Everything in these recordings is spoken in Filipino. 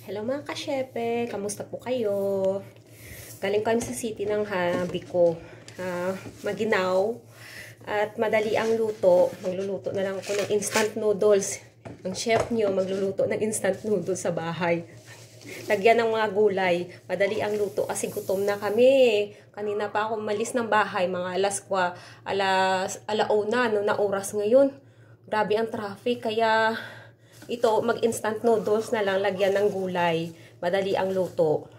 Hello mga kasyepe, kamusta po kayo? Galing kami sa city ng habi ko. Maginaw at madali ang luto. Magluluto na lang ako ng instant noodles. Ang chef nyo magluluto ng instant noodles sa bahay. Lagyan ng mga gulay. Madali ang luto kasi gutom na kami. Kanina pa ako malis ng bahay, mga alauna, no, na oras ngayon. Grabe ang traffic, kaya ito, mag-instant noodles na lang, lagyan ng gulay. Madali ang luto.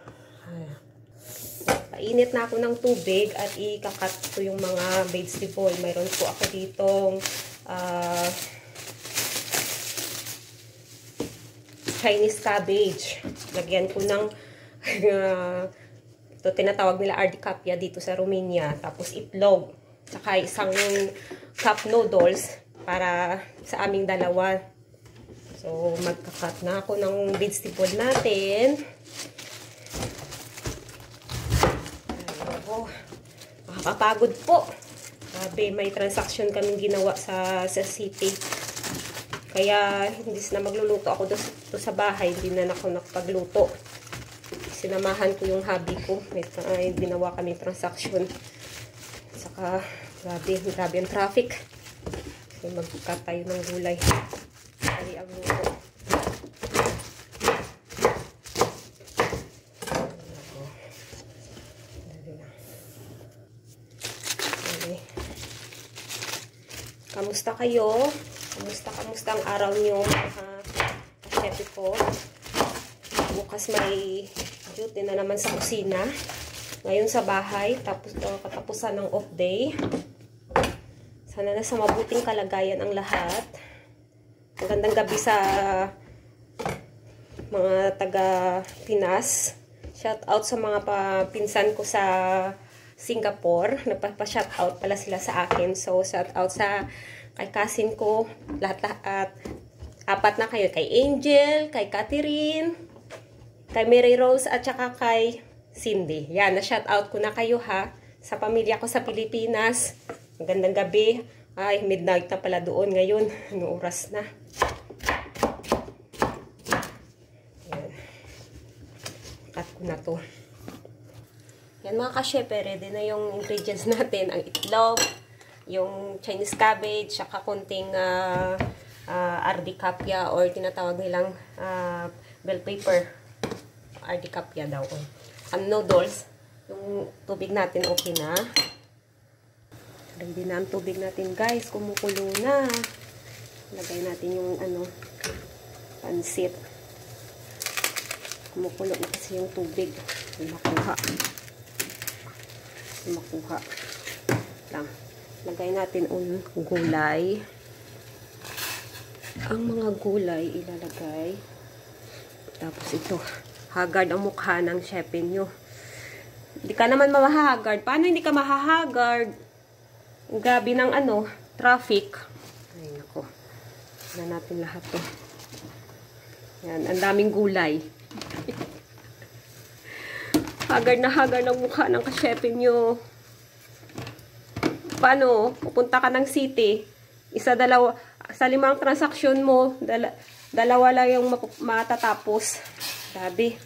Painit na ako ng tubig at ikakat ko yung mga vegetable. Mayroon po ako ditong Chinese cabbage. Lagyan ko ng ito tinatawag nila ardicapia dito sa Romania. Tapos itlog. Saka isang cup noodles para sa aming dalawa. So, magkakat na ako ng vegetable natin. Makakapagod po. Sabi, may transaction kaming ginawa sa city. Kaya, hindi na magluluto ako doon sa bahay. Hindi na ako nakapagluto. Sinamahan ko yung hubby ko. May ginawa kaming transaction. Saka, grabe ang traffic. So, magkakat tayo ng gulay. Dali ang luto. Kamusta kayo? Kamusta ang araw nyo? Kasyepe ko. Bukas may duty na naman sa kusina. Ngayon sa bahay. Tapos katapusan ng off day. Sana nasa mabuting kalagayan ang lahat. Magandang gabi sa mga taga Pinas. Shout out sa mga pinsan ko sa Singapore. Nagpa-shout out pala sila sa akin. So shout out sa kay cousin ko, lahat apat na kayo, kay Angel, kay Catherine, kay Mary Rose at saka kay Cindy. Yan, na-shout out ko na kayo ha sa pamilya ko sa Pilipinas. Magandang gabi. Ay, midnight na pala doon ngayon. Anong oras na? Yan. Cut ko na to. Yan mga kasyepe, ready na yung ingredients natin. Ang itlog, yung Chinese cabbage, saka konting ardicapia or tinatawag nilang bell pepper. Ardicapia daw. Ang noodles, yung tubig natin okay na. Ready na ang tubig natin guys, kumukulo na. Lagay natin yung pansit. Kumukulo na kasi yung tubig. Makuha lang. Lagay natin ang gulay. Ang mga gulay ilalagay. Tapos ito, haggard ang mukha ng chef nyo. Hindi ka naman mahahagard. Paano hindi ka mahahagard? Ang gabi ng traffic. Ay, nako. Na natin lahat to. Yan, ang daming gulay. Haggard na haggard ang mukha ng kasyepe nyo. Paano? Pupunta ka ng city. Dalawa. Sa 5 transaksyon mo, dalawa lang yung matatapos. Sabi.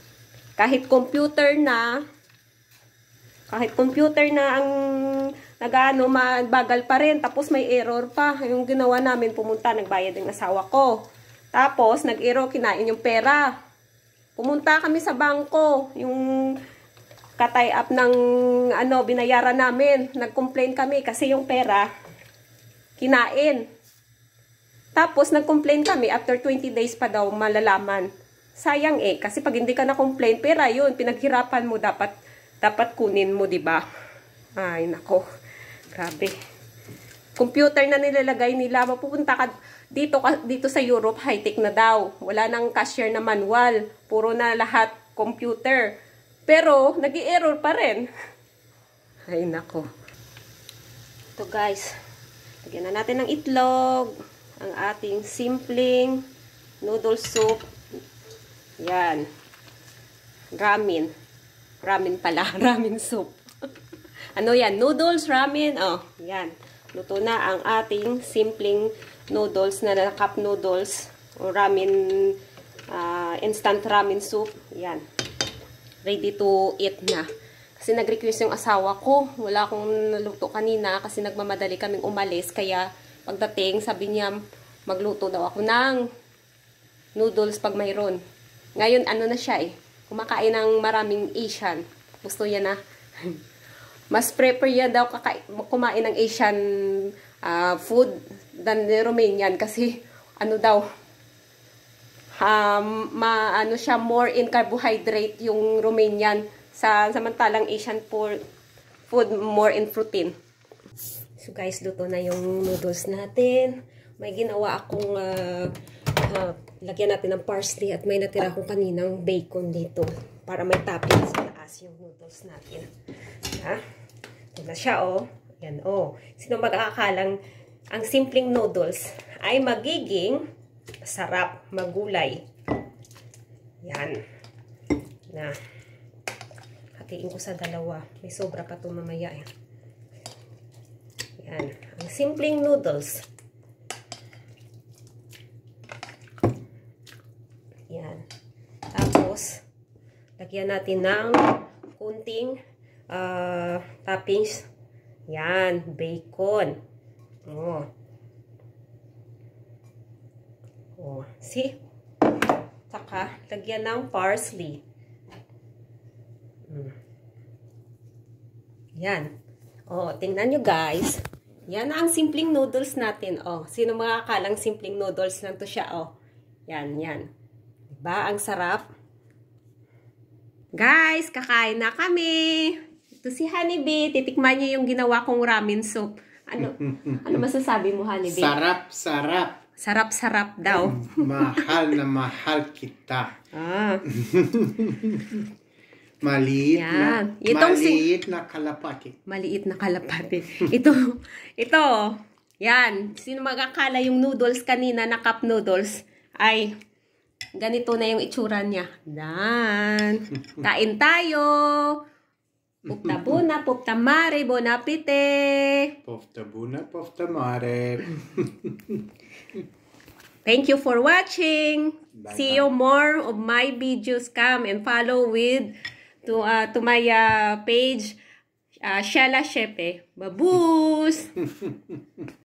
Kahit computer na ang mabagal pa rin. Tapos may error pa. Yung ginawa namin, pumunta, nagbayad ng asawa ko. Tapos, nag-error, kinain yung pera. Pumunta kami sa bangko. Yung katay up ng binayaran namin. Nag-complain kami kasi yung pera, kinain. Tapos, nag-complain kami. After 20 days pa daw malalaman. Sayang kasi pag hindi ka na-complain, pera yun. Pinaghirapan mo, dapat kunin mo, diba? Ay, nako. Grabe. Computer na nilalagay nila. Mapupunta ka dito sa Europe, high-tech na daw. Wala nang cashier na manual. Puro na lahat computer. Pero, nag-i-error pa rin. Ay, nako. Ito guys. Lagyan na natin ng itlog. Ang ating simpleng noodle soup. Yan. Ramen. Ramen pala. Ramen soup. Ano yan? Noodles, ramen. Oh, yan. Luto na ang ating simpleng noodles na cup noodles o ramen instant ramen soup. Yan. Ready to eat na. Kasi nag-request yung asawa ko. Wala akong naluto kanina kasi nagmamadali kaming umalis. Kaya pagdating, sabi niya, magluto daw ako ng noodles pag mayroon. Ngayon, ano na siya eh. Kumakain ng maraming Asian. Gusto niya na. Mas prefer niya daw kumain ng Asian food than the Romanian. Kasi, ano daw, ano siya, more in carbohydrate yung Romanian. Samantalang Asian food more in protein. So guys, luto na yung noodles natin. May ginawa akong lagyan natin ng parsley at may natira akong kaninang bacon dito para may topping sa taas yung noodles natin. Ha? Ito na siya, oh. Yan, oh. Sino mag-aakalang ang simpleng noodles ay magiging sarap, magulay. Yan. Na. Hatiin ko sa dalawa. May sobra pa ito mamaya. Yan. Ang simpleng noodles. Yan. Tapos, lagyan natin ng kunting toppings. Yan. Bacon. Oh. Oh. See? Saka, lagyan ng parsley. Yan. Oh, tingnan nyo guys. Yan ang simpleng noodles natin. Oh, sino makakalang simpleng noodles lang to siya, oh. Yan, yan. Diba? Ang sarap. Guys, kakain na kami. Ito si Honeybee. Titikman niyo yung ginawa kong ramen soup. Ano masasabi mo, Honeybee? Sarap, sarap. Sarap-sarap daw. Mahal na mahal kita. Ah. Maliit na kalapati. Maliit na kalapati. Ito, yan. Sino magkakala yung noodles kanina na cup noodles, ay ganito na yung itsura niya. Dan. Kain tayo. Pufta buna, pufta mare, bon appétit. Pufta buna, pufta mare. Thank you for watching. Bye-bye. See you more of my videos. Come and follow to my page, Shella Shepe. Baboos!